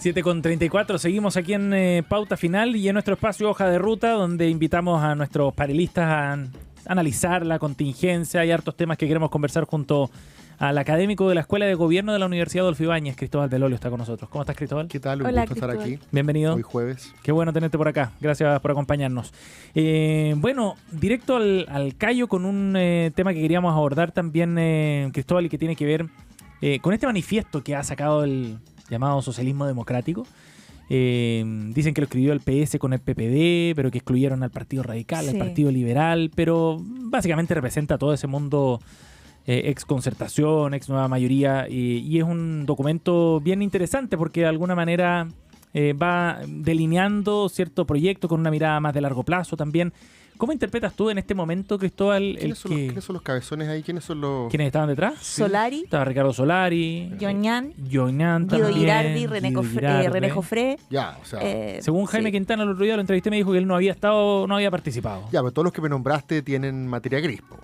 7:34, seguimos aquí en Pauta Final y en nuestro espacio Hoja de Ruta, donde invitamos a nuestros panelistas a analizar la contingencia. Hay hartos temas que queremos conversar junto al académico de la Escuela de Gobierno de la Universidad Adolfo Ibáñez, Cristóbal Belolio, está con nosotros. ¿Cómo estás, Cristóbal? ¿Qué tal? Un Hola, gusto estar Cristóbal. aquí. Bienvenido. Hoy jueves. Qué bueno tenerte por acá. Gracias por acompañarnos. Bueno, directo al callo con un tema que queríamos abordar también, Cristóbal, y que tiene que ver con este manifiesto que ha sacado el llamado socialismo democrático. Dicen que lo escribió el PS con el PPD, pero que excluyeron al Partido Radical, al Partido Liberal, pero básicamente representa todo ese mundo ex concertación, ex nueva mayoría, y es un documento bien interesante porque de alguna manera va delineando cierto proyecto con una mirada más de largo plazo también. ¿Cómo interpretas tú en este momento, Cristóbal? ¿Quiénes son los cabezones ahí? ¿Quiénes estaban detrás? Solari. Estaba Ricardo Solari. Yoñán. Guido también. Girardi, René Jofré. Ya, o sea... según Jaime Quintana, el otro día lo entrevisté, me dijo que él no había participado. Ya, pero todos los que me nombraste tienen materia gris, po.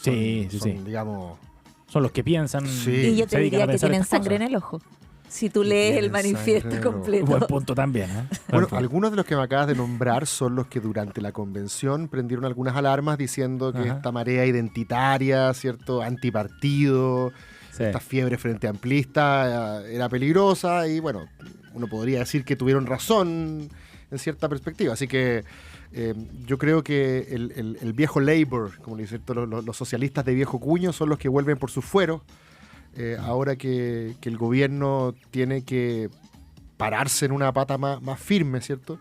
Sí. Digamos... Son los que piensan... Sí. Y yo te diría que tienen sangre en el ojo. Si tú lees el manifiesto completo. Buen punto también, ¿eh? Bueno, algunos de los que me acabas de nombrar son los que durante la convención prendieron algunas alarmas diciendo que esta marea identitaria, ¿cierto? Antipartido, esta fiebre frente amplista era peligrosa y, bueno, uno podría decir que tuvieron razón en cierta perspectiva. Así que yo creo que el viejo Labour, como le dicen los socialistas de viejo cuño, son los que vuelven por sus fueros. Ahora que el gobierno tiene que pararse en una pata más firme, ¿cierto?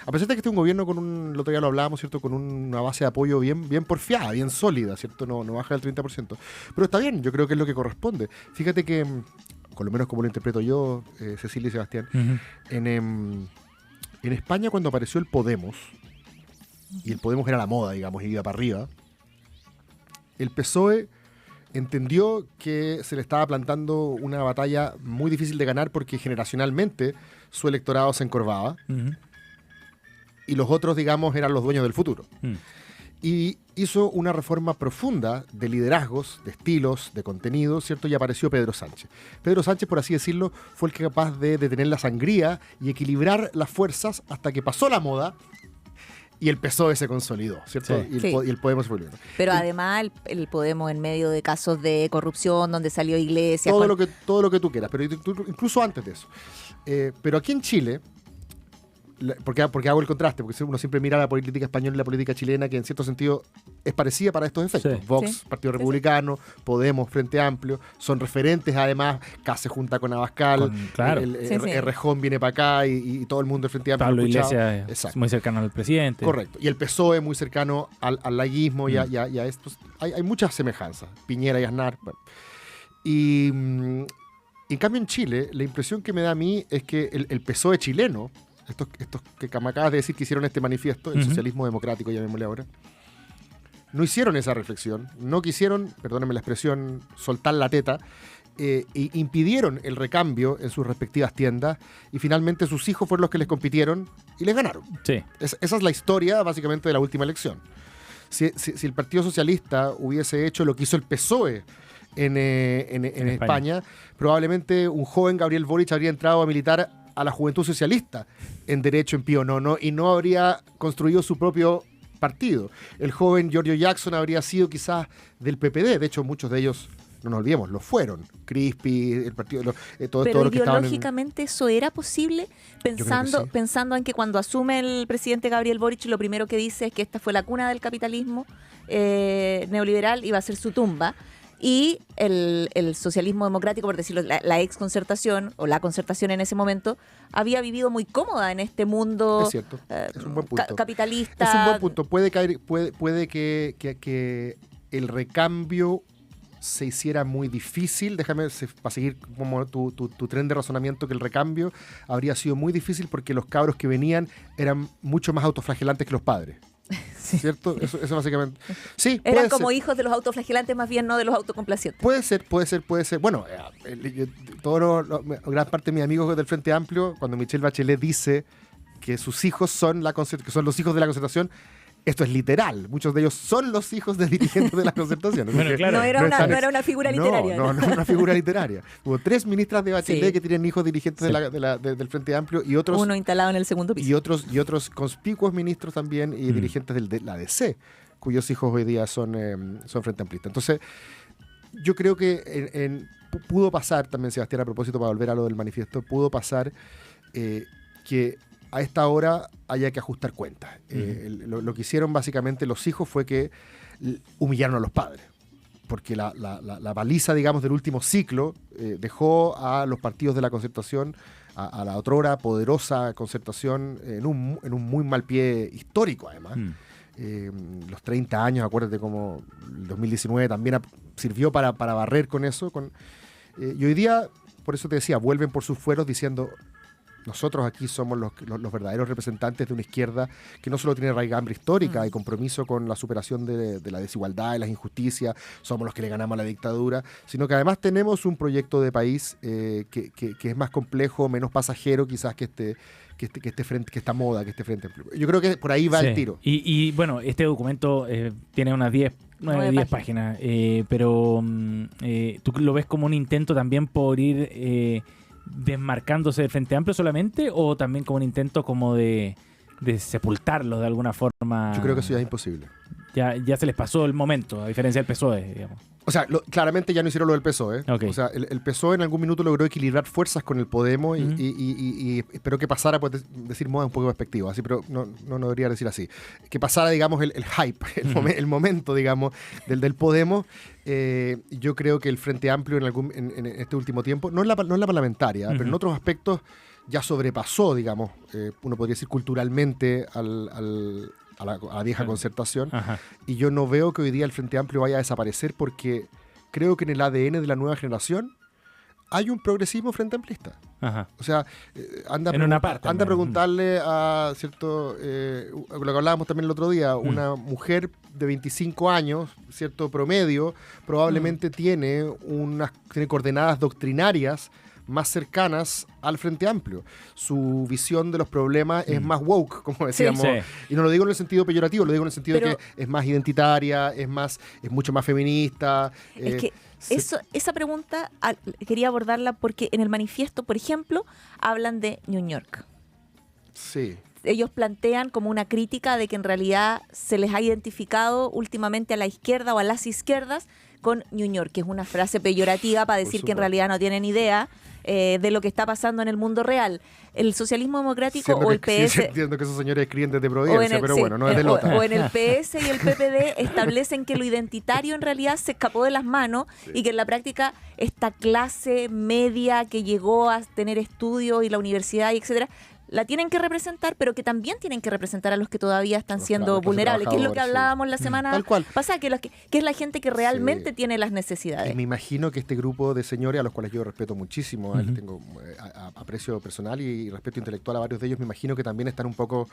A pesar de que este es un gobierno el otro día lo hablábamos, ¿cierto? Con una base de apoyo bien porfiada, bien sólida, ¿cierto? No baja del 30%. Pero está bien, yo creo que es lo que corresponde. Fíjate que, con lo menos como lo interpreto yo, Cecilia y Sebastián, en España cuando apareció el Podemos, y el Podemos era la moda, digamos, y iba para arriba, el PSOE entendió que se le estaba plantando una batalla muy difícil de ganar porque generacionalmente su electorado se encorvaba y los otros, digamos, eran los dueños del futuro. Y hizo una reforma profunda de liderazgos, de estilos, de contenidos, ¿cierto? Y apareció Pedro Sánchez. Pedro Sánchez, por así decirlo, fue el que capaz de detener la sangría y equilibrar las fuerzas hasta que pasó la moda y el PSOE se consolidó, ¿cierto? Sí. Y el Podemos volvió. Pero además el Podemos en medio de casos de corrupción, donde salió Iglesias... Todo lo que tú quieras, pero incluso antes de eso. Pero aquí en Chile, porque hago el contraste, porque uno siempre mira la política española y la política chilena, que en cierto sentido es parecida para estos efectos. Sí. Vox, Partido Republicano, Podemos, Frente Amplio, son referentes además. Cas se junta con Abascal, claro. Errejón viene para acá y todo el mundo del Frente Amplio. Pablo Iglesias es muy cercano al presidente. Correcto. Y el PSOE muy cercano al laguismo y a estos. Hay muchas semejanzas. Piñera y Aznar. Bueno. Y en cambio en Chile, la impresión que me da a mí es que el PSOE chileno, estos que me acabas de decir que hicieron este manifiesto, el socialismo democrático, llamémosle ahora, no hicieron esa reflexión, no quisieron, perdónenme la expresión, soltar la teta, e impidieron el recambio en sus respectivas tiendas y finalmente sus hijos fueron los que les compitieron y les ganaron. Sí. Esa es la historia básicamente de la última elección. Si el Partido Socialista hubiese hecho lo que hizo el PSOE en España, probablemente un joven Gabriel Boric habría entrado a militar a la Juventud Socialista en Derecho, en Pío Nono, y no habría construido su propio partido. El joven Giorgio Jackson habría sido quizás del PPD, de hecho muchos de ellos, no nos olvidemos, lo fueron. Crispi, el partido, todo Pero lo que estaban ideológicamente eso era posible, pensando en que cuando asume el presidente Gabriel Boric, lo primero que dice es que esta fue la cuna del capitalismo neoliberal y va a ser su tumba. Y el socialismo democrático, por decirlo, la ex concertación o la concertación en ese momento, había vivido muy cómoda en este mundo. Es cierto, es un buen punto. Capitalista. Es un buen punto. Puede que el recambio se hiciera muy difícil. Déjame, para seguir como tu tren de razonamiento, que el recambio habría sido muy difícil porque los cabros que venían eran mucho más autoflagelantes que los padres. Sí. ¿Cierto? Eso básicamente. Sí, eran como hijos de los autoflagelantes, más bien no de los autocomplacientes. Puede ser. Bueno, gran parte de mis amigos del Frente Amplio, cuando Michelle Bachelet dice que sus hijos son los hijos de la concertación, esto es literal. Muchos de ellos son los hijos de dirigentes de la Concertación. Bueno, claro. No era una figura literaria. No era una figura literaria. Hubo 3 ministras de Bachelet que tienen hijos dirigentes del Frente Amplio y otros... Uno instalado en el segundo piso. Y otros conspicuos ministros también y dirigentes de la DC, cuyos hijos hoy día son Frente Amplista. Entonces, yo creo que pudo pasar también, Sebastián, a propósito, para volver a lo del manifiesto, pudo pasar que a esta hora haya que ajustar cuentas. Lo que hicieron básicamente los hijos fue que humillaron a los padres, porque la baliza, digamos, del último ciclo dejó a los partidos de la Concertación, a la otrora poderosa Concertación, en un muy mal pie histórico, además. Los 30 años, acuérdate como el 2019 también sirvió para barrer con eso. Y hoy día, por eso te decía, vuelven por sus fueros diciendo... Nosotros aquí somos los verdaderos representantes de una izquierda que no solo tiene raigambre histórica y compromiso con la superación de la desigualdad, de las injusticias, somos los que le ganamos a la dictadura, sino que además tenemos un proyecto de país que es más complejo, menos pasajero quizás que esta moda, que este Frente Amplio. Yo creo que por ahí va el tiro. Y bueno, este documento tiene unas 10 páginas, pero ¿tú lo ves como un intento también por ir... desmarcándose del Frente Amplio solamente, o también como un intento como de sepultarlos de alguna forma? Yo creo que eso ya es imposible. Ya se les pasó el momento, a diferencia del PSOE, digamos. O sea, claramente ya no hicieron lo del PSOE. Okay. O sea, el PSOE en algún minuto logró equilibrar fuerzas con el Podemos y esperó que pasara, pues decir moda un poco despectivo, así, pero no debería decir así. Que pasara, digamos, el hype, el momento, digamos, del Podemos. Yo creo que el Frente Amplio en este último tiempo, no en la parlamentaria, pero en otros aspectos ya sobrepasó, digamos, uno podría decir culturalmente a la vieja Concertación. Y yo no veo que hoy día el Frente Amplio vaya a desaparecer, porque creo que en el ADN de la nueva generación hay un progresismo frente amplista. O sea, anda a preguntarle a cierto, lo que hablábamos también el otro día, una mujer de 25 años, cierto promedio, probablemente tiene coordenadas doctrinarias más cercanas al Frente Amplio. Su visión de los problemas es más woke, como decíamos. Sí. Y no lo digo en el sentido peyorativo, lo digo en el sentido de que es más identitaria, es mucho más feminista. Es que esa pregunta quería abordarla porque en el manifiesto, por ejemplo, hablan de New York. Sí. Ellos plantean como una crítica de que en realidad se les ha identificado últimamente a la izquierda o a las izquierdas con New York, que es una frase peyorativa para decir que en realidad no tienen idea de lo que está pasando en el mundo real. El socialismo democrático o el PS... Sí, entiendo que esos señores escriben desde Providencia, pero bueno, no es de Lota. O en el PS y el PPD establecen que lo identitario en realidad se escapó de las manos y que en la práctica esta clase media que llegó a tener estudios y la universidad y etcétera, la tienen que representar, pero que también tienen que representar a los que todavía están siendo vulnerables, que es lo que hablábamos la semana pasada, que es la gente que realmente tiene las necesidades. Y me imagino que este grupo de señores, a los cuales yo respeto muchísimo, les tengo aprecio personal y respeto intelectual a varios de ellos, me imagino que también están un poco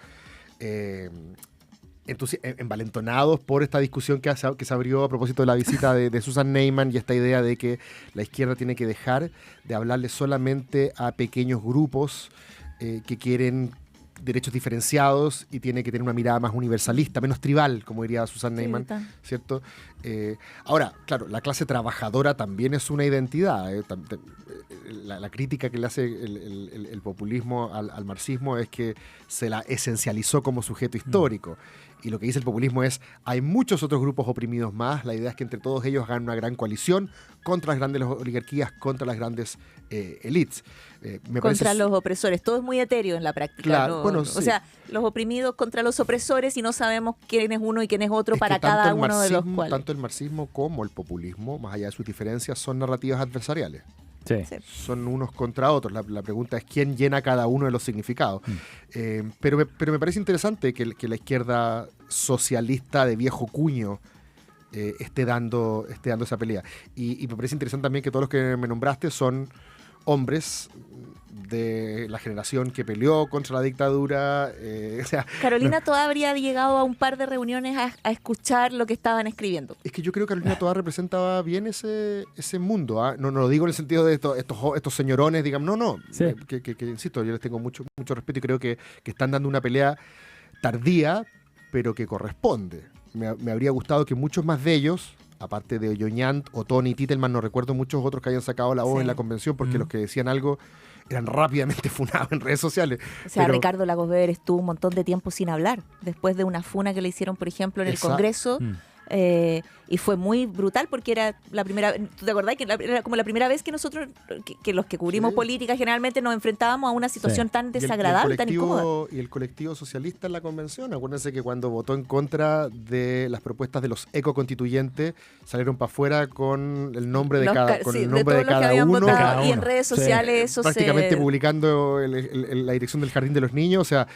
envalentonados por esta discusión que se abrió a propósito de la visita de Susan Neyman y esta idea de que la izquierda tiene que dejar de hablarle solamente a pequeños grupos que quieren derechos diferenciados y tiene que tener una mirada más universalista, menos tribal, como diría Susan Neyman, ¿cierto? Ahora, claro, la clase trabajadora también es una identidad. La crítica que le hace el populismo al marxismo es que se la esencializó como sujeto histórico. Y lo que dice el populismo es, hay muchos otros grupos oprimidos más, la idea es que entre todos ellos hagan una gran coalición contra las grandes oligarquías, contra las grandes élites. Contra los opresores, todo es muy etéreo en la práctica. Claro, O sea, los oprimidos contra los opresores y no sabemos quién es uno y quién es otro para cada uno de los cuales. Tanto el marxismo como el populismo, más allá de sus diferencias, son narrativas adversariales. Sí. Son unos contra otros. La pregunta es quién llena cada uno de los significados. Pero me parece interesante que la izquierda socialista de viejo cuño esté dando esa pelea. Y me parece interesante también que todos los que me nombraste son hombres de la generación que peleó contra la dictadura. Carolina Toá habría llegado a un par de reuniones a escuchar lo que estaban escribiendo. Es que yo creo que Carolina Toá representaba bien ese mundo. No lo digo en el sentido de estos señorones, digamos, que insisto, yo les tengo mucho respeto y creo que están dando una pelea tardía, pero que corresponde. Me habría gustado que muchos más de ellos, aparte de Ollonyant o Tony Titelman, no recuerdo muchos otros que hayan sacado la voz en la convención, porque los que decían algo eran rápidamente funados en redes sociales. O sea, Ricardo Lagos Weber estuvo un montón de tiempo sin hablar, después de una funa que le hicieron, por ejemplo, en el Congreso. Y fue muy brutal porque era la primera. ¿Tú te acordás que era como la primera vez que nosotros, que los que cubrimos política, generalmente nos enfrentábamos a una situación tan desagradable, tan incómoda? Y el colectivo socialista en la convención, acuérdense que cuando votó en contra de las propuestas de los ecoconstituyentes, salieron para afuera con el nombre de cada uno. Y en redes sociales eso prácticamente publicando la dirección del Jardín de los Niños, o sea.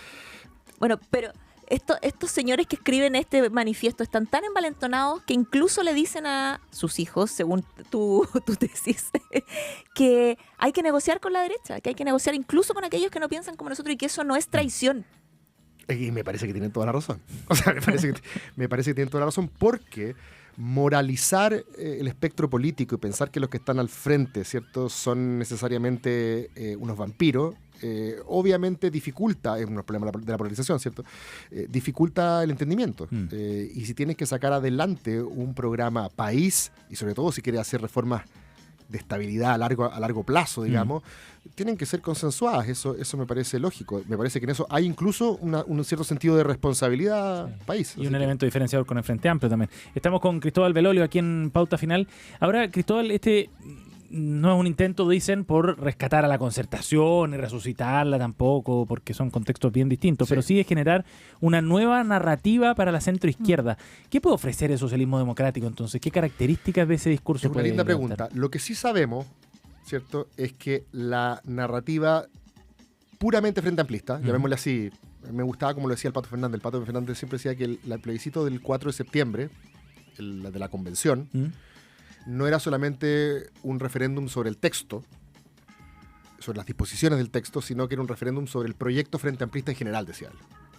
Bueno, pero estos señores que escriben este manifiesto están tan envalentonados que incluso le dicen a sus hijos, según tu tesis, que hay que negociar con la derecha, que hay que negociar incluso con aquellos que no piensan como nosotros y que eso no es traición. Y me parece que tienen toda la razón. O sea, me parece que tienen toda la razón porque moralizar el espectro político y pensar que los que están al frente, ¿cierto?, son necesariamente unos vampiros, obviamente dificulta, es un problema de la polarización, ¿cierto? Dificulta el entendimiento. Y si tienes que sacar adelante un programa país, y sobre todo si quieres hacer reformas de estabilidad a largo plazo, digamos, tienen que ser consensuadas. Eso me parece lógico. Me parece que en eso hay incluso un cierto sentido de responsabilidad país. Y un elemento diferenciador con el Frente Amplio también. Estamos con Cristóbal Belolio aquí en Pauta Final. Ahora, Cristóbal, no es un intento, dicen, por rescatar a la concertación y resucitarla tampoco, porque son contextos bien distintos, pero sí es generar una nueva narrativa para la centroizquierda. ¿Qué puede ofrecer el socialismo democrático entonces? ¿Qué características de ese discurso puede levantar? Es una linda levantar? pregunta. Lo que sí sabemos, ¿cierto?, es que la narrativa puramente frente amplista, llamémosle así, me gustaba como lo decía el Pato Fernández. El Pato Fernández siempre decía que el plebiscito del 4 de septiembre, el de la convención, no era solamente un referéndum sobre el texto, sobre las disposiciones del texto, sino que era un referéndum sobre el proyecto frente amplista en general, decía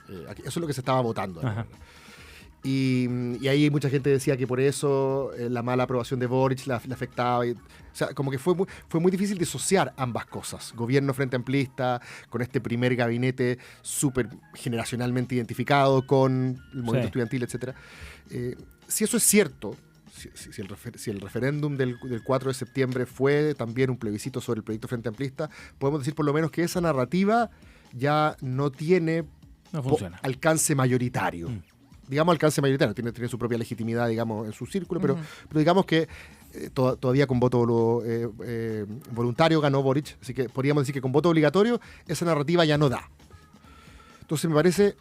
él. Eso es lo que se estaba votando. Y ahí mucha gente decía que por eso la mala aprobación de Boric le afectaba. O sea, como que fue muy difícil disociar ambas cosas. Gobierno frente amplista, con este primer gabinete súper generacionalmente identificado con el movimiento estudiantil, etc. Si eso es cierto, si el referéndum del 4 de septiembre fue también un plebiscito sobre el proyecto frente amplista, podemos decir por lo menos que esa narrativa ya no tiene alcance mayoritario. Digamos alcance mayoritario, tiene su propia legitimidad, digamos, en su círculo, pero digamos que todavía con voto voluntario ganó Boric, así que podríamos decir que con voto obligatorio esa narrativa ya no da. Entonces me parece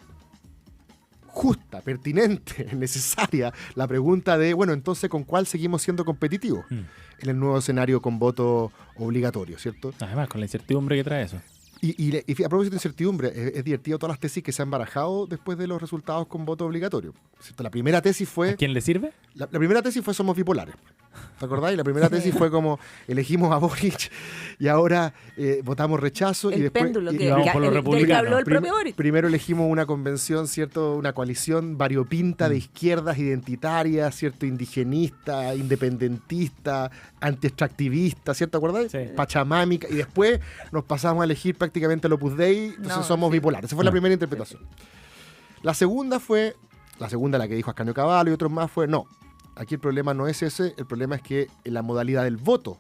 justa, pertinente, necesaria la pregunta de, bueno, entonces ¿con cuál seguimos siendo competitivos en el nuevo escenario con voto obligatorio, ¿cierto? Además, con la incertidumbre que trae eso. Y a propósito de incertidumbre, es divertido todas las tesis que se han barajado después de los resultados con voto obligatorio, ¿cierto? La primera tesis fue... ¿A quién le sirve? La primera tesis fue somos bipolares. ¿Te acordáis? La primera tesis fue como elegimos a Boric y ahora votamos rechazo. El y después péndulo que habló el propio Boric. Primero elegimos una convención, ¿cierto? Una coalición variopinta de izquierdas identitarias, ¿cierto? Indigenista, independentista, antiextractivista, ¿cierto? ¿Te acordáis? Sí. Pachamámica. Y después nos pasamos a elegir prácticamente el Opus Dei, entonces somos bipolares. Esa fue la primera interpretación. La segunda la que dijo Ascanio Cavallo y otros más fue, no, aquí el problema no es ese, el problema es que la modalidad del voto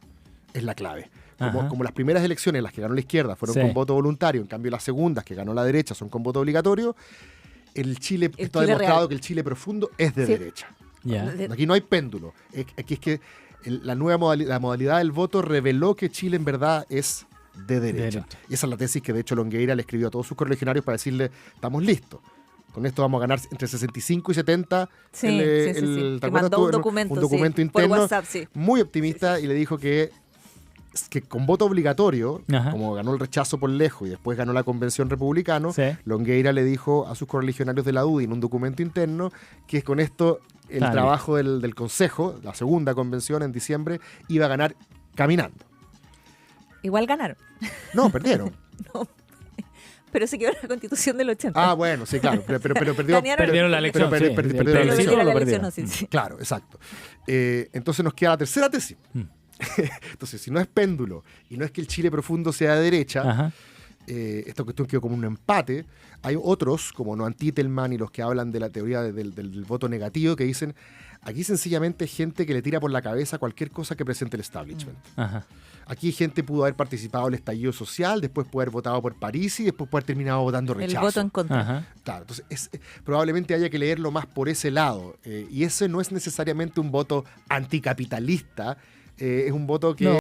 es la clave. Como las primeras elecciones, las que ganó la izquierda, fueron con voto voluntario, en cambio las segundas, que ganó la derecha, son con voto obligatorio, está demostrado real. Que el Chile profundo es de derecha. Aquí no hay péndulo. Aquí es que la modalidad del voto reveló que Chile en verdad es de derecha. Y esa es la tesis que de hecho Longueira le escribió a todos sus correligionarios para decirle, estamos listos. Con esto vamos a ganar entre 65 y 70. Que mandó un documento interno por WhatsApp, muy optimista y le dijo que con voto obligatorio, como ganó el rechazo por lejos y después ganó la convención republicano, Longueira le dijo a sus correligionarios de la UDI en un documento interno que con esto el trabajo del Consejo, la segunda convención en diciembre, iba a ganar caminando. Igual ganaron. No, perdieron. No. Pero se quedó la Constitución del 80. Ah, bueno, sí, claro. Pero perdieron la elección. Perdieron la elección. Claro, exacto. Entonces nos queda la tercera tesis. Entonces, si no es péndulo y no es que el Chile profundo sea de derecha, esta cuestión quedó como un empate. Hay otros, como Noam Titelman y los que hablan de la teoría del voto negativo, que dicen, aquí sencillamente gente que le tira por la cabeza cualquier cosa que presente el establishment. Ajá. Aquí gente pudo haber participado en el estallido social, después pudo haber votado por París y después pudo haber terminado votando rechazo. El voto en contra. Ajá. Claro, entonces probablemente haya que leerlo más por ese lado. Y ese no es necesariamente un voto anticapitalista. Es un voto que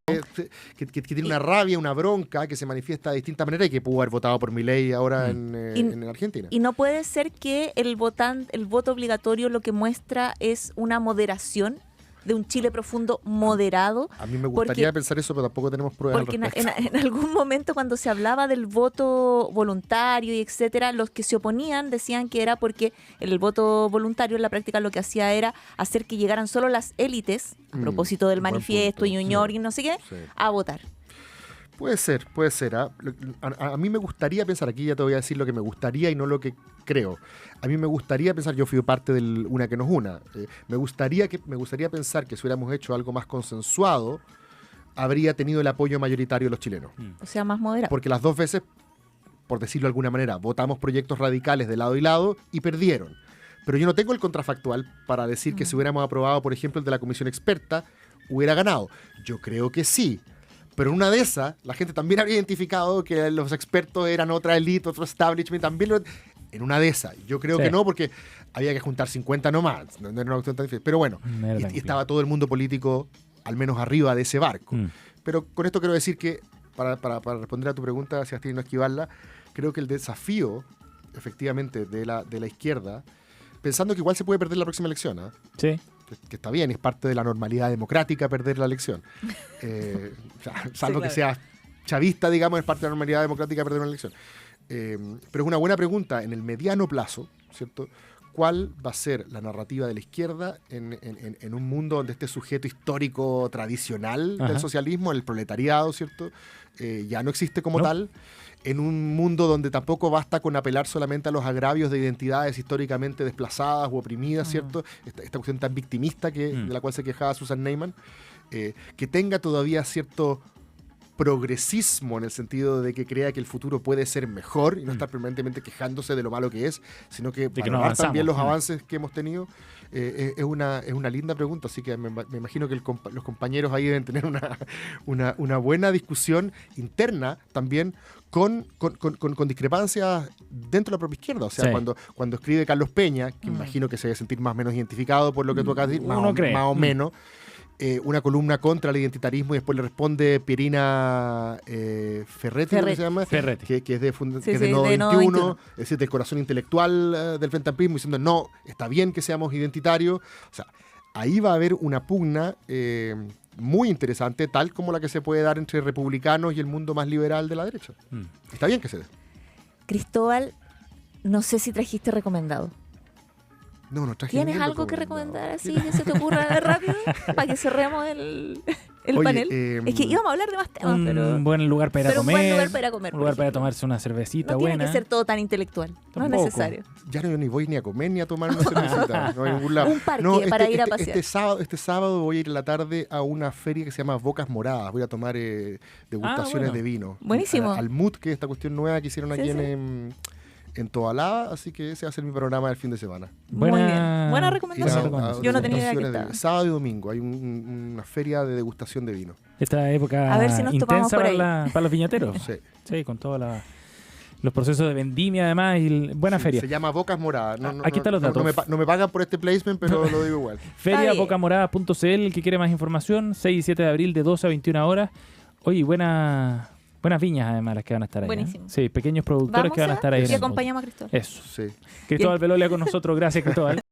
tiene una rabia, una bronca, que se manifiesta de distinta manera y que pudo haber votado por Milei ahora en Argentina. Y no puede ser que el voto obligatorio lo que muestra es una moderación de un Chile profundo moderado. A mí me gustaría pensar eso, pero tampoco tenemos pruebas al respecto. Porque en algún momento cuando se hablaba del voto voluntario y etcétera, los que se oponían decían que era porque el voto voluntario en la práctica lo que hacía era hacer que llegaran solo las élites, a propósito del manifiesto y Ñuñoa y no sé qué, a votar. Puede ser. A mí me gustaría pensar, aquí ya te voy a decir lo que me gustaría y no lo que creo. A mí me gustaría pensar, yo fui parte del Una que nos una, me gustaría pensar que si hubiéramos hecho algo más consensuado, habría tenido el apoyo mayoritario de los chilenos. O sea, más moderado. Porque las dos veces, por decirlo de alguna manera, votamos proyectos radicales de lado y lado y perdieron. Pero yo no tengo el contrafactual para decir que si hubiéramos aprobado, por ejemplo, el de la comisión experta, hubiera ganado. Yo creo que sí. Pero en una de esas, la gente también habría identificado que los expertos eran otra élite, otro establishment, también en una de esas. Yo creo que no, porque había que juntar 50 nomás. No era una cuestión tan difícil. Pero bueno, y estaba todo el mundo político al menos arriba de ese barco. Pero con esto quiero decir que, para responder a tu pregunta, Sebastián, y no esquivarla, creo que el desafío, efectivamente, de la izquierda, pensando que igual se puede perder la próxima elección, ¿eh? Sí. Que está bien, es parte de la normalidad democrática perder la elección. Salvo que sea chavista, digamos, es parte de la normalidad democrática perder una elección. Pero es una buena pregunta en el mediano plazo, ¿cierto? ¿Cuál va a ser la narrativa de la izquierda en un mundo donde este sujeto histórico tradicional del socialismo, el proletariado, ¿cierto? Ya no existe como tal. En un mundo donde tampoco basta con apelar solamente a los agravios de identidades históricamente desplazadas u oprimidas, ¿cierto? Esta cuestión tan victimista de la cual se quejaba Susan Neyman, que tenga todavía cierto progresismo en el sentido de que crea que el futuro puede ser mejor y no estar permanentemente quejándose de lo malo que es, sino que valorar también los avances que hemos tenido. Es una linda pregunta, así que me imagino que los compañeros ahí deben tener una buena discusión interna también con discrepancias dentro de la propia izquierda. O sea, cuando escribe Carlos Peña, que imagino que se debe sentir más o menos identificado por lo que tú acabas de decir, más o menos, una columna contra el identitarismo y después le responde Pierina Ferretti, ¿cómo se llama? Ferretti. Que es de Nodo 21, es decir, del corazón intelectual del Frente Amplismo, diciendo no, está bien que seamos identitarios. O sea, ahí va a haber una pugna muy interesante, tal como la que se puede dar entre republicanos y el mundo más liberal de la derecha. Está bien que se dé. Cristóbal, no sé si trajiste recomendado. No traje. ¿Tienes algo que recomendar así que se te ocurra rápido para que cerremos el panel? Es que íbamos a hablar de más temas, pero un buen lugar para ir a comer. Un buen lugar para comer. Un lugar para tomarse una cervecita buena. No tiene que ser todo tan intelectual. Tampoco. No es necesario. Ya no, yo ni voy ni a comer ni a tomar una cervecita. No hay ningún lado. Un parque para ir a pasear. Este sábado voy a ir en la tarde a una feria que se llama Bocas Moradas. Voy a tomar degustaciones de vino. Buenísimo. Al Mood, que es esta cuestión nueva que hicieron aquí en Tobalaba, así que ese va a ser mi programa del fin de semana. Muy bien. Buena recomendación. Yo no tenía idea que estaba. Sábado y domingo hay una feria de degustación de vino. Esta época a ver si nos intensa para los viñateros. Sí, con todos los procesos de vendimia además y buena feria. Se llama Bocas Moradas. Aquí están los datos. No me pagan por este placement, pero lo digo igual. Feriabocamorada.cl, el que quiere más información, 6 y 7 de abril de 12 a 21 horas. Oye, buenas viñas además las que van a estar ahí. Buenísimo. Sí, pequeños productores que van a estar ahí. Y acompañamos a Cristóbal. Eso. Sí. Cristóbal Velolia con nosotros. Gracias, Cristóbal.